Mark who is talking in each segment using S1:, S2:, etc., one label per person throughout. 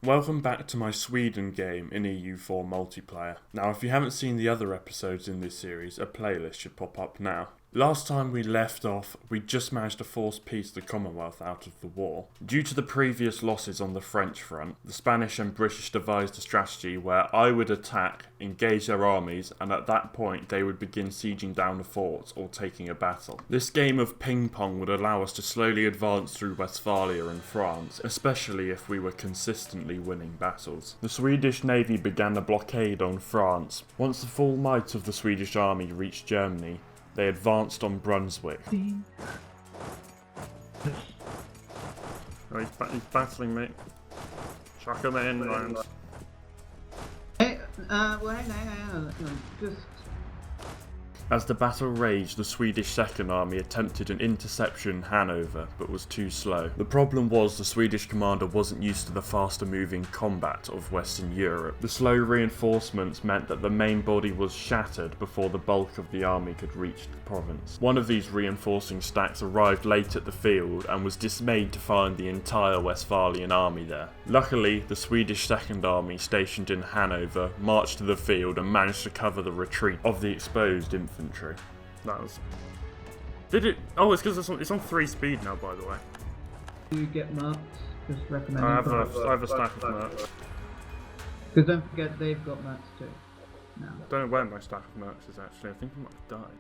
S1: Welcome back to my Sweden game in EU4 multiplayer. Now if you haven't seen the other episodes in this series, a playlist should pop up now. Last time we left off, we just managed to force peace the Commonwealth out of the war. Due to the previous losses on the French front, the Spanish and British devised a strategy where I would attack, engage their armies, and at that point they would begin sieging down the forts or taking a battle. This game of ping pong would allow us to slowly advance through Westphalia and France, especially if we were consistently winning battles. The Swedish navy began a blockade on France. Once the full might of the Swedish army reached Germany, they advanced on Brunswick. Oh, he's battling me. Chuck him in, Ryan.
S2: Hey, well, hang on. Just...
S1: As the battle raged, the Swedish Second Army attempted an interception in Hanover, but was too slow. The problem was the Swedish commander wasn't used to the faster moving combat of Western Europe. The slow reinforcements meant that the main body was shattered before the bulk of the army could reach the province. One of these reinforcing stacks arrived late at the field and was dismayed to find the entire Westphalian army there. Luckily, the Swedish Second Army stationed in Hanover marched to the field and managed to cover the retreat of the exposed infantry. That was... Did it... Oh, it's because it's on 3 speed now, by the way.
S2: Do you get mercs? Just recommend.
S1: I have a stack of mercs.
S2: Because don't forget, they've got mercs too. No.
S1: I don't know where my stack of mercs is actually. I think I might have died.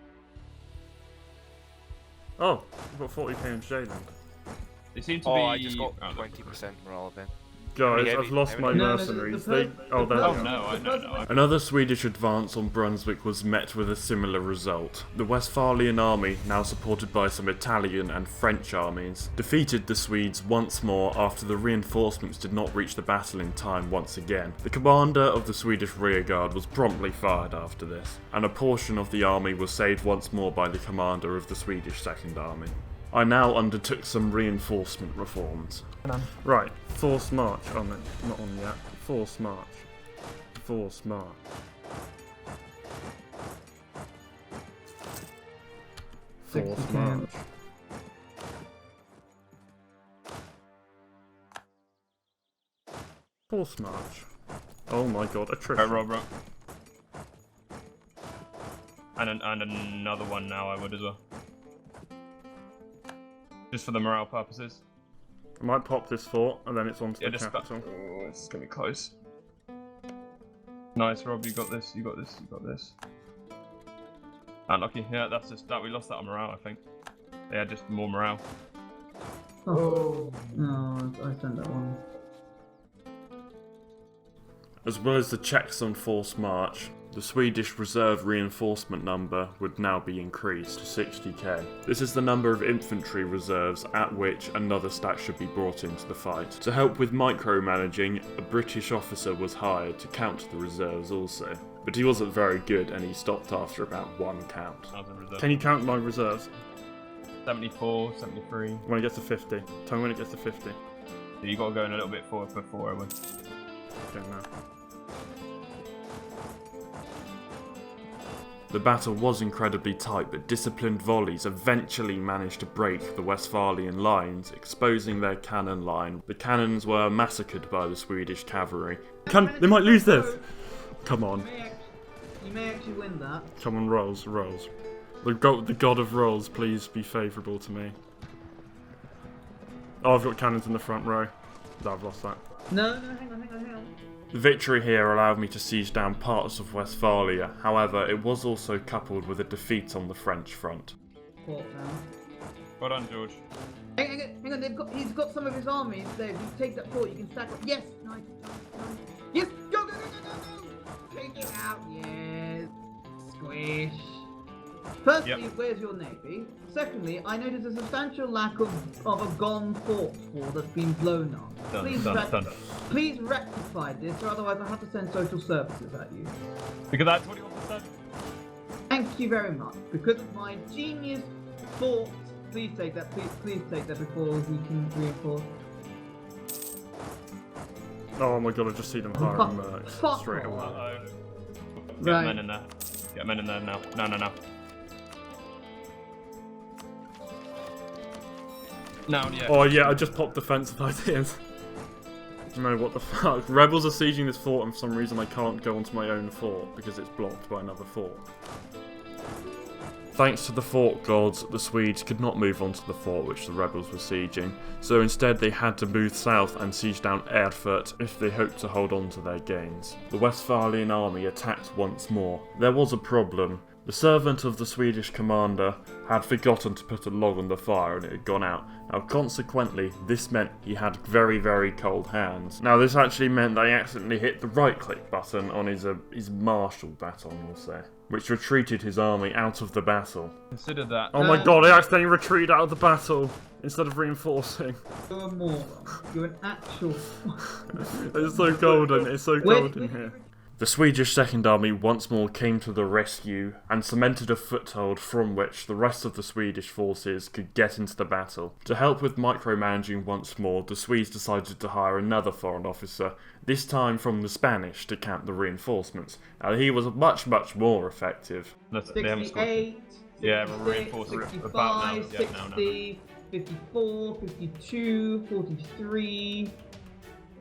S1: Oh, I've got 40k in Jayland.
S3: They seem to be...
S4: I just got 20% morale then.
S1: Guys, I've lost my mercenaries. There we go.
S3: No.
S1: Another Swedish advance on Brunswick was met with a similar result. The Westphalian army, now supported by some Italian and French armies, defeated the Swedes once more after the reinforcements did not reach the battle in time once again. The commander of the Swedish rearguard was promptly fired after this, and a portion of the army was saved once more by the commander of the Swedish Second Army. I now undertook some reinforcement reforms. Right, forced march. Oh no, not on yet. Forced march. Forced march. Forced march. Forced march. Oh my god, attrition.
S3: Rob. And another one now, I would as well. Just for the morale purposes.
S1: I might pop this fort, and then it's on to the capital.
S3: Oh, it's gonna be close. Nice, Rob, you got this, you got this. Unlucky. Yeah, that's just that. We lost that on morale, I think. They had just more morale.
S2: Oh. No, I sent that one.
S1: As well as the checks on forced march, the Swedish reserve reinforcement number would now be increased to 60k. This is the number of infantry reserves at which another stack should be brought into the fight. To help with micromanaging, a British officer was hired to count the reserves also. But he wasn't very good and he stopped after about 1 count. Can you count my reserves?
S3: 74, 73.
S1: When it gets to 50. Tell me when it gets to 50.
S3: So you gotta go in a little bit forward before I win.
S1: Don't know. The battle was incredibly tight, but disciplined volleys eventually managed to break the Westphalian lines, exposing their cannon line. The cannons were massacred by the Swedish cavalry. They might lose this! Come on.
S2: You may actually win that.
S1: Come on, rolls. The god of rolls, please be favourable to me. Oh, I've got cannons in the front row. I've lost that.
S2: No, hang on.
S1: The victory here allowed me to siege down parts of Westphalia, however it was also coupled with a defeat on the French front.
S2: Fort now.
S3: Well done, George.
S2: Hang on, he's got some of his armies there. If you take that fort, you can stack up. Yes! Nice. Yes! Go! Take it out, yes! Squish! Firstly, where's your navy? Secondly, I noticed a substantial lack of a gone fort that's been blown up.
S3: Done.
S2: Please rectify this, or otherwise I'll have to send social services at you.
S3: Because that's what he wants to say.
S2: Thank you very much. Because of my genius thoughts, please take that. Please take that before we can reinforce.
S1: Oh my god, I just see them hiring mercs straight away.
S3: Uh-oh.
S2: Right.
S3: Get men in there. Get men in there now. No. No, yeah.
S1: Oh yeah, I just popped defensive ideas. No, what the fuck? Rebels are sieging this fort and for some reason I can't go onto my own fort because it's blocked by another fort. Thanks to the fort gods, the Swedes could not move onto the fort which the rebels were sieging, so instead they had to move south and siege down Erfurt if they hoped to hold on to their gains. The Westphalian army attacked once more. There was a problem. The servant of the Swedish commander had forgotten to put a log on the fire and it had gone out. Now consequently, this meant he had very, very cold hands. Now this actually meant that he accidentally hit the right click button on his martial baton, we'll say, which retreated his army out of the battle.
S3: Consider that.
S1: Oh my god, he accidentally retreated out of the battle instead of reinforcing.
S2: You're a moron. You're an actual...
S1: It's so golden, it's so cold in here. The Swedish Second Army once more came to the rescue and cemented a foothold from which the rest of the Swedish forces could get into the battle. To help with micromanaging once more, the Swedes decided to hire another foreign officer, this time from the Spanish, to camp the reinforcements. Now he was much, much more effective.
S2: 68,
S3: Yeah, we're reinforcing
S2: 65,
S3: about now.
S2: 60, 54, 52, 43,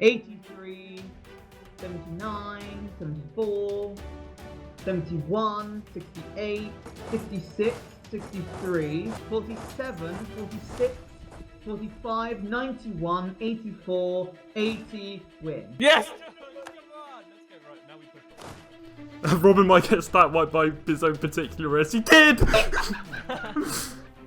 S2: 83... 79, 74, 71, 68, 66, 63, 47, 46, 45, 91, 84, 80, win.
S3: Yes!
S1: Robin might get stat wiped by his own particular race. He did!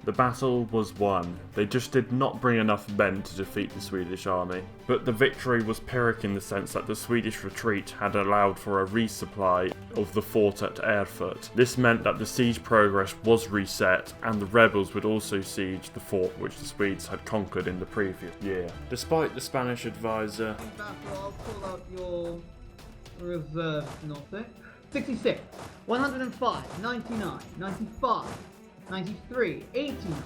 S1: The battle was won. They just did not bring enough men to defeat the Swedish army. But the victory was Pyrrhic in the sense that the Swedish retreat had allowed for a resupply of the fort at Erfurt. This meant that the siege progress was reset and the rebels would also siege the fort which the Swedes had conquered in the previous year. Despite the Spanish advisor...
S2: I'll call out your reserves, not it. 66, 105, 99, 95, 93, 89.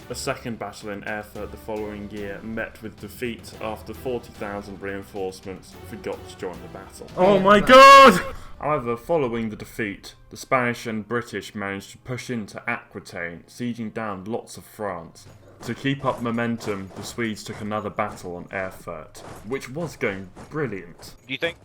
S1: A second battle in Erfurt the following year met with defeat after 40,000 reinforcements forgot to join the battle. Oh my god! However, following the defeat, the Spanish and British managed to push into Aquitaine, sieging down lots of France. To keep up momentum, the Swedes took another battle on Erfurt, which was going brilliant.
S4: Do you think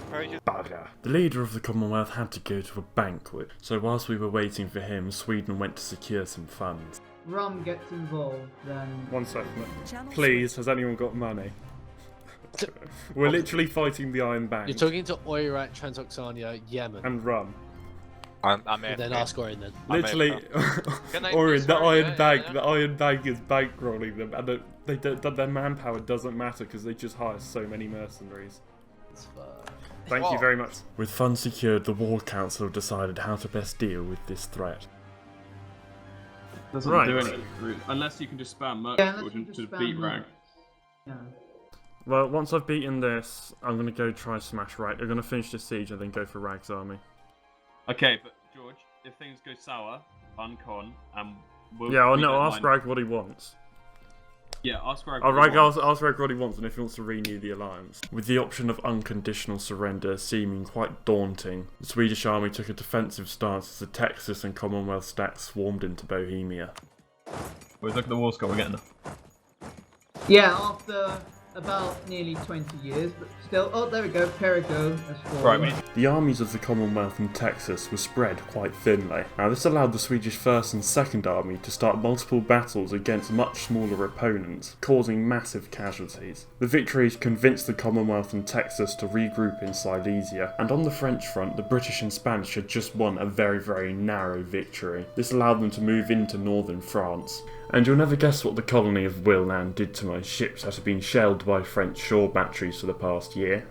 S4: Persia...
S1: Bugger. The leader of the Commonwealth had to go to a banquet, so whilst we were waiting for him, Sweden went to secure some funds.
S2: Rum gets involved, then...
S1: 1 second. Please, has anyone got money? We're literally fighting the Iron Bank.
S5: You're talking to Oirat, Transoxania, Yemen.
S1: And rum.
S4: I'm
S5: And then ask Orion then.
S1: Literally, Orion, the Iron Bank is bankrolling them, and their manpower doesn't matter because they just hire so many mercenaries. Thank you very much. With funds secured, the War Council decided how to best deal with this threat.
S3: Doesn't do anything, unless you can just spam merc to beat Rag.
S2: Yeah.
S1: Well, once I've beaten this, I'm going to go try smash Rag. I'm going to finish this siege and then go for Rag's army.
S3: Okay, but George, if things go sour, uncon, and we'll...
S1: Yeah, ask Rag what he wants.
S3: Yeah, ask Rag
S1: ask Rag what he wants and if he wants to renew the alliance. With the option of unconditional surrender seeming quite daunting, the Swedish army took a defensive stance as the Texas and Commonwealth stacks swarmed into Bohemia.
S3: Wait, look at the war score we're getting.
S2: Yeah, after about nearly 20 years, but still... Oh, there we go, Perigo.
S3: Right,
S1: the armies of the Commonwealth and Texas were spread quite thinly. Now this allowed the Swedish First and Second Army to start multiple battles against much smaller opponents, causing massive casualties. The victories convinced the Commonwealth and Texas to regroup in Silesia, and on the French front, the British and Spanish had just won a very, very narrow victory. This allowed them to move into northern France. And you'll never guess what the colony of Willand did to my ships that had been shelled by French shore batteries for the past year.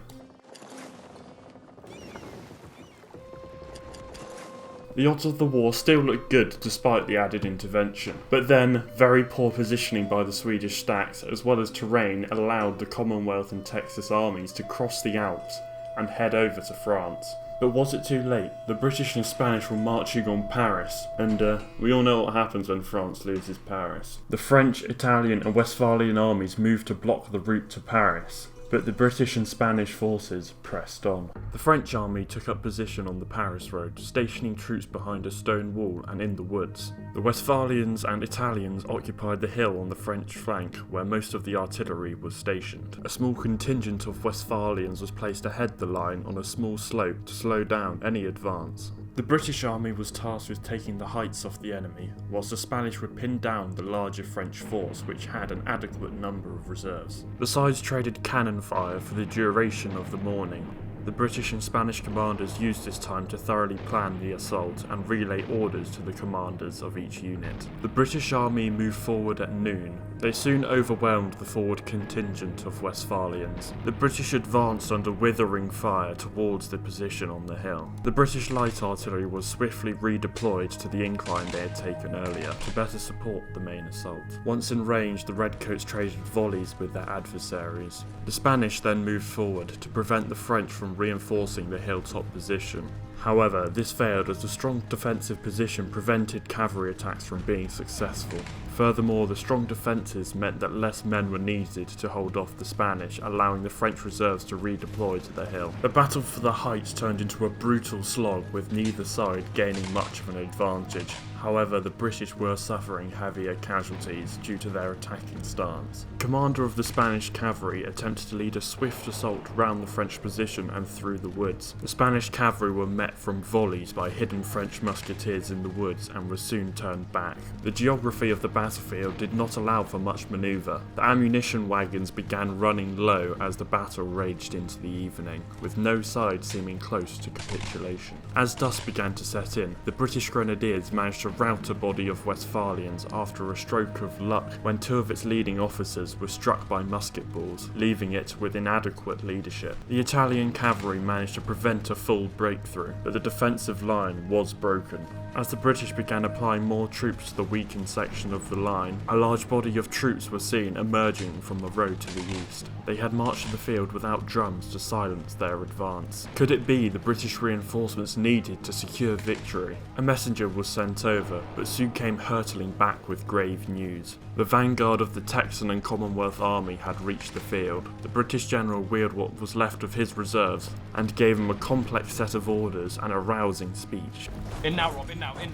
S1: The odds of the war still looked good despite the added intervention, but then very poor positioning by the Swedish stacks as well as terrain allowed the Commonwealth and Texas armies to cross the Alps and head over to France. But was it too late? The British and Spanish were marching on Paris, and we all know what happens when France loses Paris. The French, Italian and Westphalian armies moved to block the route to Paris, but the British and Spanish forces pressed on. The French army took up position on the Paris road, stationing troops behind a stone wall and in the woods. The Westphalians and Italians occupied the hill on the French flank, where most of the artillery was stationed. A small contingent of Westphalians was placed ahead the line on a small slope to slow down any advance. The British army was tasked with taking the heights off the enemy, whilst the Spanish would pin down the larger French force, which had an adequate number of reserves. The sides traded cannon fire for the duration of the morning. The British and Spanish commanders used this time to thoroughly plan the assault and relay orders to the commanders of each unit. The British army moved forward at noon. They soon overwhelmed the forward contingent of Westphalians. The British advanced under withering fire towards the position on the hill. The British light artillery was swiftly redeployed to the incline they had taken earlier to better support the main assault. Once in range, the Redcoats traded volleys with their adversaries. The Spanish then moved forward to prevent the French from reinforcing the hilltop position. However, this failed as the strong defensive position prevented cavalry attacks from being successful. Furthermore, the strong defences meant that less men were needed to hold off the Spanish, allowing the French reserves to redeploy to the hill. The battle for the heights turned into a brutal slog, with neither side gaining much of an advantage. However, the British were suffering heavier casualties due to their attacking stance. The commander of the Spanish cavalry attempted to lead a swift assault round the French position and through the woods. The Spanish cavalry were met from volleys by hidden French musketeers in the woods and were soon turned back. The geography of the battlefield did not allow for much manoeuvre. The ammunition wagons began running low as the battle raged into the evening, with no side seeming close to capitulation. As dusk began to set in, the British grenadiers managed to rout a body of Westphalians after a stroke of luck when two of its leading officers were struck by musket balls, leaving it with inadequate leadership. The Italian cavalry managed to prevent a full breakthrough, but the defensive line was broken. As the British began applying more troops to the weakened section of the line, a large body of troops were seen emerging from the road to the east. They had marched to the field without drums to silence their advance. Could it be the British reinforcements needed to secure victory? A messenger was sent over, but soon came hurtling back with grave news. The vanguard of the Texan and Commonwealth army had reached the field. The British general wheeled what was left of his reserves and gave them a complex set of orders and a rousing speech.
S3: In now, Rob, in now. In.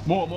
S3: More.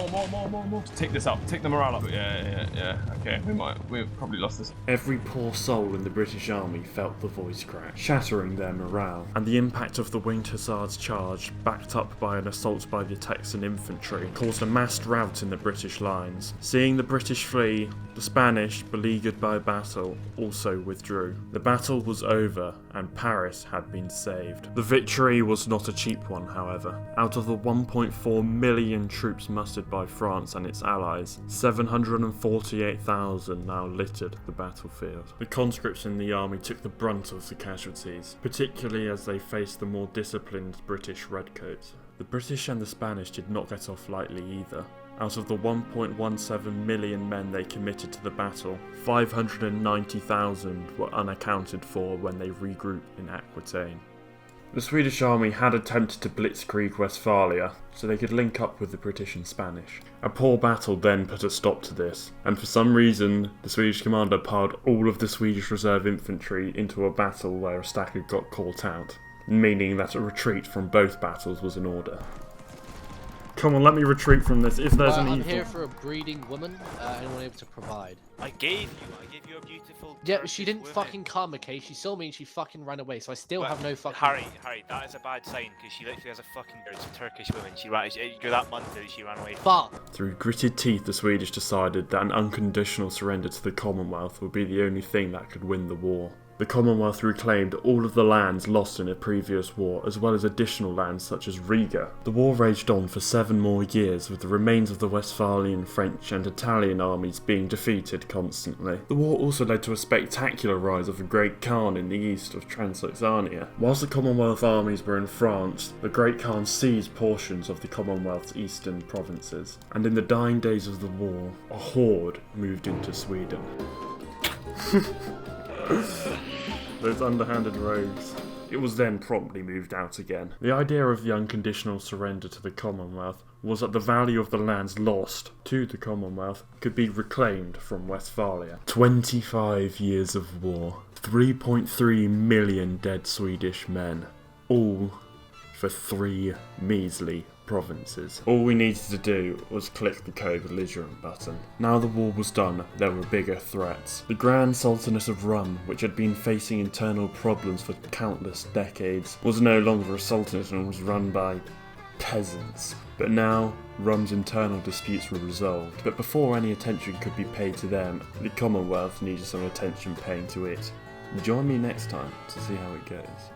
S3: Take this up. Take the morale up. Yeah. Okay, we've probably lost this.
S1: Every poor soul in the British army felt the voice crack, shattering their morale, and the impact of the winged hussars' charge, backed up by an assault by the Texan infantry, caused a massed rout in the British lines. Seeing the British flee, the Spanish, beleaguered by battle, also withdrew. The battle was over, and Paris had been saved. The victory was not a cheap one, however. Out of the 1.4 million troops mustered by France and its allies, 748,000 now littered the battlefield. The conscripts in the army took the brunt of the casualties, particularly as they faced the more disciplined British redcoats. The British and the Spanish did not get off lightly either. Out of the 1.17 million men they committed to the battle, 590,000 were unaccounted for when they regrouped in Aquitaine. The Swedish army had attempted to blitzkrieg Westphalia, so they could link up with the British and Spanish. A poor battle then put a stop to this, and for some reason, the Swedish commander piled all of the Swedish reserve infantry into a battle where a stacker got caught out, meaning that a retreat from both battles was in order. Come on, let me retreat from this. If there's an
S5: I'm
S1: evil...
S5: here for a breeding woman, anyone able to provide.
S4: I gave you a beautiful.
S5: Yeah, she didn't
S4: Turkish
S5: fucking
S4: woman.
S5: come, okay? She saw me and she fucking ran away, so I still have no fucking...
S4: Harry, that is a bad sign because she literally has a fucking. It's a Turkish woman. You're that month that she ran away.
S5: But
S1: Through gritted teeth, the Swedish decided that an unconditional surrender to the Commonwealth would be the only thing that could win the war. The Commonwealth reclaimed all of the lands lost in a previous war, as well as additional lands such as Riga. The war raged on for 7 more years, with the remains of the Westphalian, French and Italian armies being defeated constantly. The war also led to a spectacular rise of a Great Khan in the east of Transoxania. Whilst the Commonwealth armies were in France, the Great Khan seized portions of the Commonwealth's eastern provinces, and in the dying days of the war, a horde moved into Sweden. Those underhanded rogues. It was then promptly moved out again. The idea of the unconditional surrender to the Commonwealth was that the value of the lands lost to the Commonwealth could be reclaimed from Westphalia. 25 years of war, 3.3 million dead Swedish men, all for 3 measly provinces. All we needed to do was click the co-belligerent button. Now the war was done, there were bigger threats. The Grand Sultanate of Rum, which had been facing internal problems for countless decades, was no longer a sultanate and was run by peasants. But now, Rum's internal disputes were resolved. But before any attention could be paid to them, the Commonwealth needed some attention paying to it. Join me next time to see how it goes.